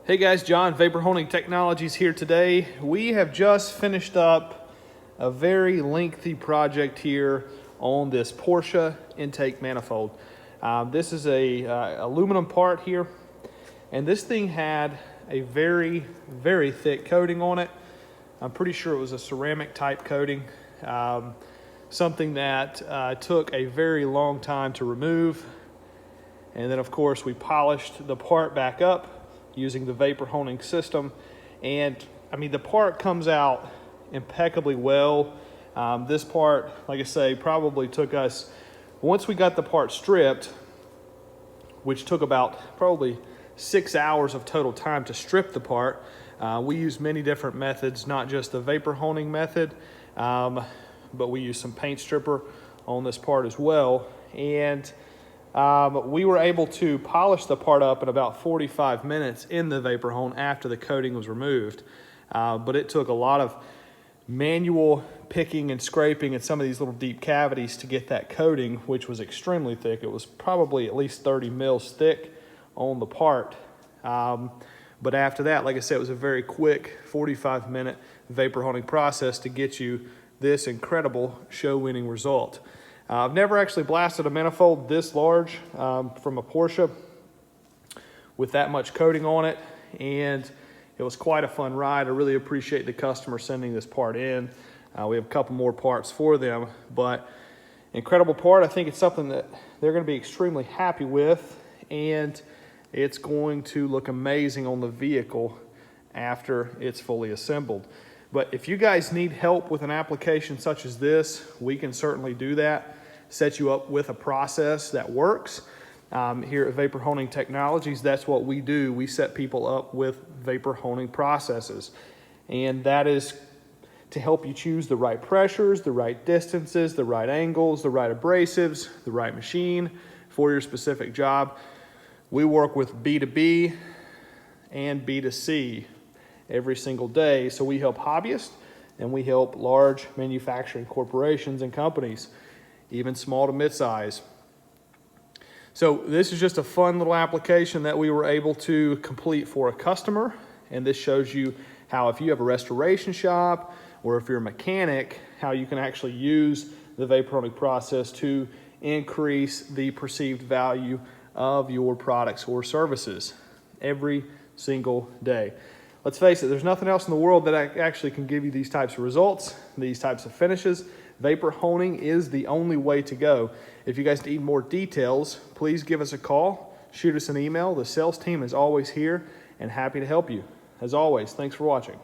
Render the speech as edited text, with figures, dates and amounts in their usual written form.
Hey guys, John, Vapor Honing Technologies here today. We have just finished up a very lengthy project here on this Porsche intake manifold. This is a aluminum part here, and this thing had a very, very thick coating on it. I'm pretty sure it was a ceramic type coating, something that took a very long time to remove. And then of course we polished the part back up using the vapor honing system. And I mean, the part comes out impeccably well. This part, like I say, probably took us, once we got the part stripped, which took about probably 6 hours of total time to strip the part. We use many different methods, not just the vapor honing method, but we use some paint stripper on this part as well. And we were able to polish the part up in about 45 minutes in the vapor hone after the coating was removed. But it took a lot of manual picking and scraping in some of these little deep cavities to get that coating, which was extremely thick. It was probably at least 30 mils thick on the part. But after that, like I said, it was a very quick 45-minute vapor honing process to get you this incredible show-winning result. I've never actually blasted a manifold this large from a Porsche with that much coating on it, and it was quite a fun ride. I really appreciate the customer sending this part in. We have a couple more parts for them, but incredible part. I think it's something that they're going to be extremely happy with, and it's going to look amazing on the vehicle after it's fully assembled. But if you guys need help with an application such as this, we can certainly do that. Set you up with a process that works. Here at Vapor Honing Technologies, that's what we do. We set people up with vapor honing processes. And that is to help you choose the right pressures, the right distances, the right angles, the right abrasives, the right machine for your specific job. We work with B2B and B2C every single day. So we help hobbyists and we help large manufacturing corporations and companies, even small to mid-size. So this is just a fun little application that we were able to complete for a customer. And this shows you how, if you have a restoration shop or if you're a mechanic, how you can actually use the vapor honing process to increase the perceived value of your products or services every single day. Let's face it, there's nothing else in the world that actually can give you these types of results, these types of finishes. Vapor honing is the only way to go. If you guys need more details, please give us a call, shoot us an email. The sales team is always here and happy to help you. As always, thanks for watching.